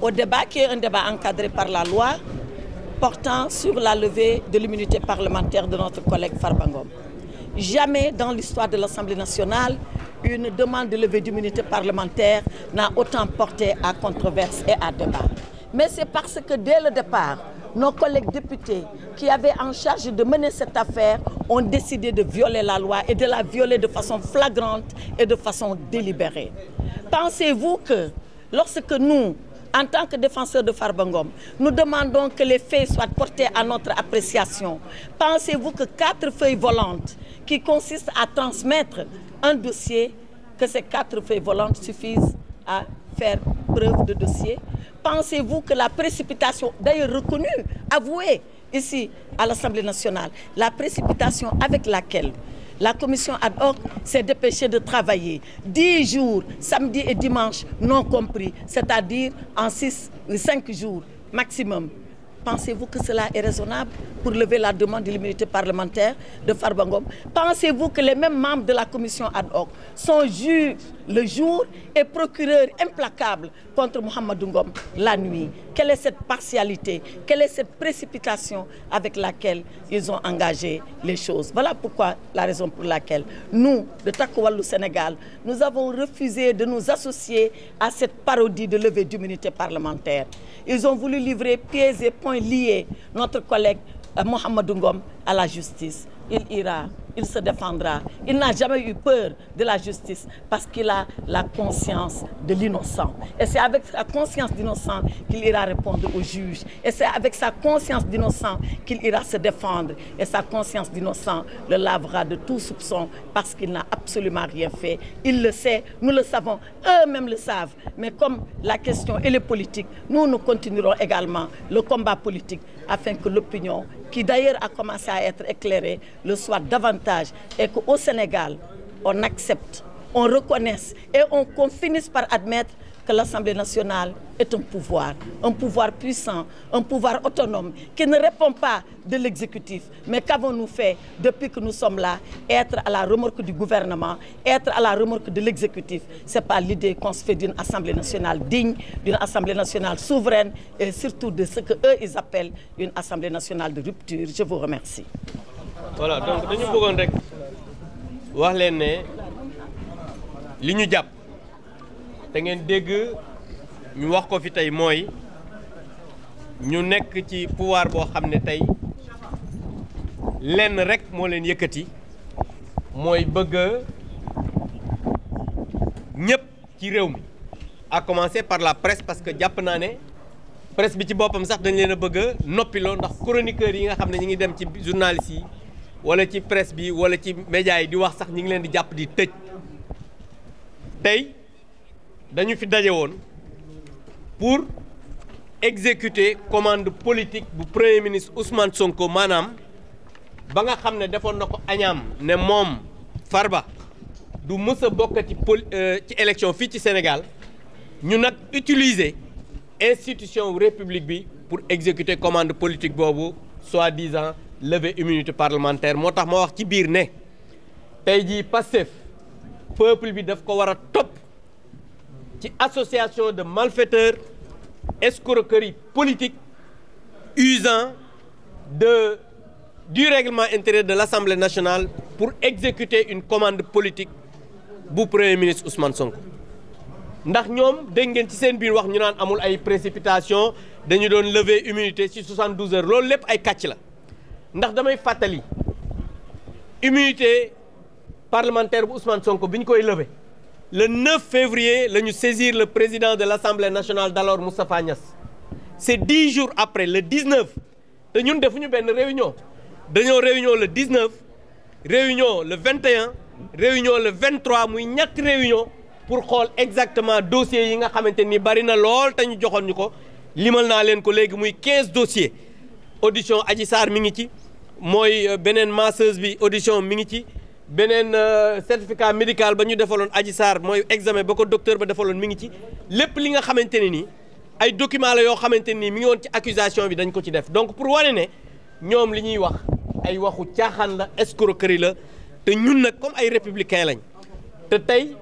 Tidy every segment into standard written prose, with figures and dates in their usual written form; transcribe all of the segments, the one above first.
au débat qui est un débat encadré par la loi portant sur la levée de l'immunité parlementaire de notre collègue Farba Ngom. Jamais dans l'histoire de l'Assemblée nationale, une demande de levée d'immunité parlementaire n'a autant porté à controverse et à débat. Mais c'est parce que dès le départ, nos collègues députés qui avaient en charge de mener cette affaire ont décidé de violer la loi et de la violer de façon flagrante et de façon délibérée. Pensez-vous que lorsque nous, en tant que défenseurs de Farba Ngom, nous demandons que les faits soient portés à notre appréciation, pensez-vous que 4 feuilles volantes qui consistent à transmettre un dossier, que ces 4 feuilles volantes suffisent à faire preuve de dossier? Pensez-vous que la précipitation, d'ailleurs reconnue, avouée ici à l'Assemblée nationale, la précipitation avec laquelle la commission ad hoc s'est dépêchée de travailler 10 jours, samedi et dimanche non compris, c'est-à-dire en 5 jours maximum. Pensez-vous que cela est raisonnable pour lever la demande de l'immunité parlementaire de Farba Ngom? Pensez-vous que les mêmes membres de la commission ad hoc sont juges le jour et procureurs implacables contre Mohamedou Ngom la nuit? Quelle est cette partialité? Quelle est cette précipitation avec laquelle ils ont engagé les choses? Voilà pourquoi, la raison pour laquelle nous, de Takku Wallu Sénégal, nous avons refusé de nous associer à cette parodie de levée d'immunité parlementaire. Ils ont voulu livrer pieds et poings liés notre collègue Mohamedou Ngom à la justice. Il ira, il se défendra. Il n'a jamais eu peur de la justice parce qu'il a la conscience de l'innocent. Et c'est avec sa conscience d'innocent qu'il ira répondre au juge. Et c'est avec sa conscience d'innocent qu'il ira se défendre. Et sa conscience d'innocent le lavera de tout soupçon parce qu'il n'a absolument rien fait. Il le sait, nous le savons, eux-mêmes le savent. Mais comme la question elle est politique, nous continuerons également le combat politique afin que l'opinion, qui d'ailleurs a commencé à être éclairée, le soit davantage et qu'au Sénégal, on accepte, on reconnaisse et qu'on finisse par admettre que l'Assemblée nationale est un pouvoir puissant, un pouvoir autonome qui ne répond pas de l'exécutif. Mais qu'avons-nous fait depuis que nous sommes là? Être à la remorque du gouvernement, être à la remorque de l'exécutif. Ce n'est pas l'idée qu'on se fait d'une Assemblée nationale digne, d'une Assemblée nationale souveraine et surtout de ce qu'eux ils appellent une Assemblée nationale de rupture. Je vous remercie. Voilà, donc nous voulons dire wax leen ne li ñu jàpp te ngeen dégg ñu wax ko fi tey mooy ñu nekk ci pouvoir boo xam ne tey lenn rek moo leen yëkkati mooy bëgg ñëpp ci réew mi à commencer par la presse parce que jàpp naa ne presse bi ci boppam sax dañ leen a bëgg a noppiloo ndax chroniqueurs yi nga xam ne ñu ngi dem ci journalistes yi wala ci presse bi wala ci médias yi di wax sax ñu ngi leen di jàpp di tëj tey dañu fi daje woon pour exécuter commande politique bu premier ministre Ousmane Sonko maanaam ba nga xam ne defoon na ko añaam ne moom Farba du mës a bokk ci élection fii ci Sénégal ñu nag utiliser institution république bi pour exécuter commande politique boobu soi-disant lever immunité parlementaire moo tax ma wax ci biir ne tey jii Pastef peuple bi daf ko war a topp ci association de malfaiteurs escroquerie politique usant du règlement intérieur de l'Assemblée nationale pour exécuter une commande politique bu premier ministre Ousmane Sonko ndax ñoom dégg ngeen ci seen biir wax ñu naan amul ay précipitation dañu doon lever immunité ci 72 heures loolu lépp ay kàcc la ndax damay fàttali immunité parlementaire bu Ousmane Sonko bi ñu koy lever le 9 février la ñu saisir le président de l'Assemblée nationale d'alors Moustapha Niasse c'est 10 jours après le 19 te ñun defuñu benn réunion dañoo réunion le 19 réunion le 21 réunion le 23 muy ñetti réunion pour xool exactement dossiers yi nga xamante ni bari na lool te ñu joxoon ñu ko limal naa leen ko léegi muy 15 dossiers audition Adji Sarr mi ngi ci mooy beneen masseuse bi audition mi ngi ci beneen certificat médical ba ñu defaloon Adji Sarr mooy examen ba ko docteur ba defaloon mi ngi ci lépp li nga xamante ne nii ay documents la yoo xamante nii mi ngi woon ci accusation bi dañ ko ci def donc pour wane ne ñoom li ñuy wax ay waxu caaxaan la escroquerie la te ñun nag comme ay républicains lañ te tey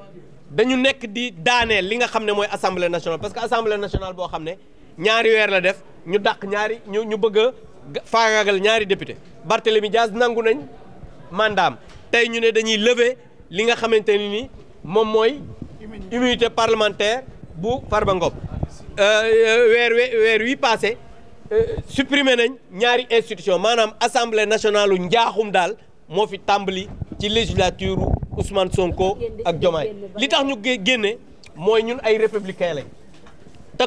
dañu nekk di daaneel li nga xam ne mooy assemblée nationale parce que assemblée nationale boo xam ne ñaari weer la def ñu dàq ñu bëgg a faagaagal ñaari député Barthélémy Dias nangu nañ mandaam tey ñu ne dañuy lever li nga xamante ni moom mooy immunité parlementaire bu Farba Ngom weer wi passé supprimer nañ ñaari institution maanaam assemblée nationale u njaaxum daal moo fi tàmbali ci législature Ousmane Sonko ak Diomaye li tax ñu génne mooy ñun ay républicain lañ te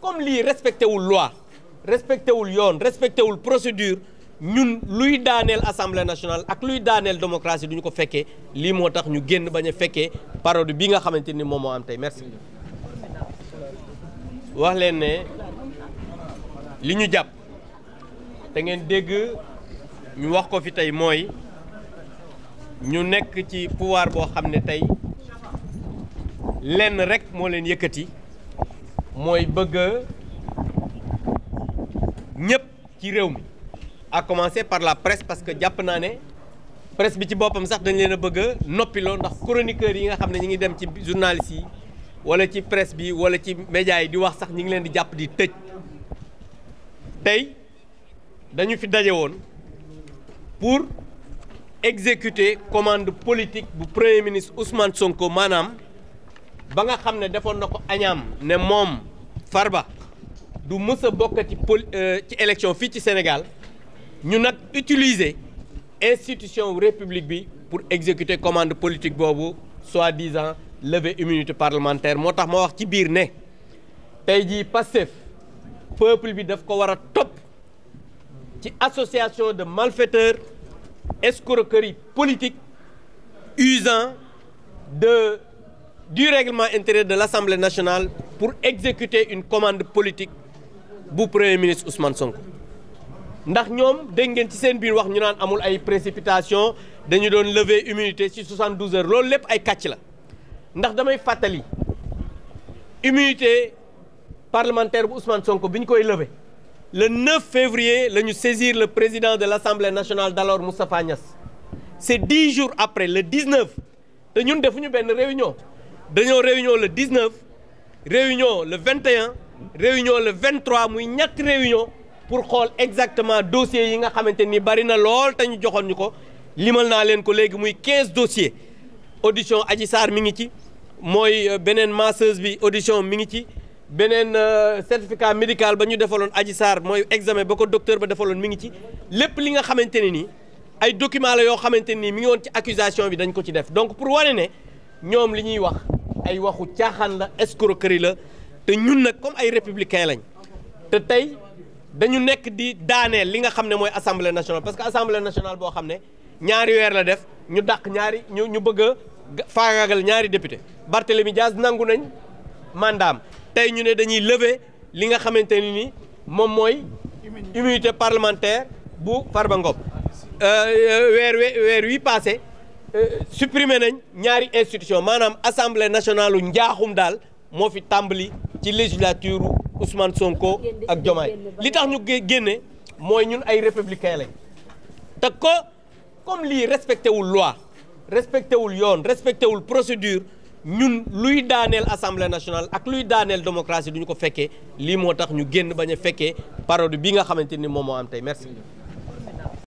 comme lii respecté wul loi respecté wul yoon respecté wul procédure ñun luy daaneel assemblée nationale ak luy daaneel démocratie duñu ko fekkee lii moo tax ñu génn bañ a fekkee parole bi nga xamante ni moom moo am tey merci. wax leen ne li ñu jàpp te ngeen dégg ñu wax ko fi tey mooy ñu nekk ci pouvoir boo xam ne tey lenn rek moo leen yëkkati mooy bëgg ñëpp ci réew mi à commencer par la presse parce que jàpp naa ne presse bi ci boppam sax dañ leen a bëgg a noppiloo ndax chroniqueurs yi nga xam ne ñi ngi dem ci journalistes yi wala ci presse bi wala ci médias yi di wax sax ñi ngi leen di jàpp di tëj tey dañu fi daje woon pour exécuter commande politique bu premier ministre Ousmane Sonko maanaam ba nga xam ne defoon na ko añaam ne moom Farba du mës a bokkati ci élection fii ci Sénégal ñu nag utiliser institution république bi pour exécuter commande politique boobu soi-disant lever immunité parlementaire moo tax ma wax ci biir ne tey jii Pastef peuple bi daf ko war a topp ci association de malfaiteurs escroquerie politique usant du règlement intérieur de l'Assemblée nationale pour exécuter une commande politique bu Premier ministre Ousmane Sonko ndax ñoom dégg ngeen ci seen biir wax ñu naan amul ay précipitation dañu doon lever immunité ci 72 heures loolu lépp ay kàcc la ndax damay fàttali immunité parlementaire bu Ousmane Sonko bi ñu koy lever le 9 février la ñu saisir le président de l'Assemblée nationale d'alors Moustapha Niasse c'est 10 jours après le 19 te ñun defuñu benn réunion dañoo réunion le 19 réunion le 21 réunion le 23 muy ñetti réunion pour xool exactement dossiers yi nga xamante ni bari na lool te ñu joxoon ñu ko limal naa leen ko léegi muy 15 dossiers audition Adji Sarr mi ngi ci mooy beneen masseuse bi audition mi ngi ci beneen certificat médical ba ñu defaloon Adji Sarr mooy examen ba ko docteur ba defaloon mi ngi ci lépp li nga xamante ne nii ay documents la yoo xamante nii mi ngi woon ci accusation bi dañ ko ci def donc pour wane ne ñoom li ñuy wax ay waxu caaxaan la escroquerie la te ñun nag comme ay républicain lañ te tey dañu nekk di daaneel li nga xam ne mooy assemblée nationale parce que assemblée nationale boo xam ne ñaari weer la def ñu dàq ñu bëgg a faagaagal ñaari député Barthélémy Dias nangu nañ mandaam tey ñu ne dañuy lever li nga xamante ni moom mooy immunité parlementaire bu Farba Ngom weer wi passé supprimer nañ ñaari institution maanaam assemblée nationale u njaaxum daal moo fi tàmbali ci législature Ousmane Sonko ak Diomaye li tax ñu génne mooy ñun ay républicain lañ te comme lii respecté wul loi respecté wul yoon respecté wul procédure ñun luy daaneel assemblée nationale ak luy daaneel démocratie duñu ko fekkee lii moo tax ñu génn bañ a fekkee parole bi nga xamante ni moom moo am tey merci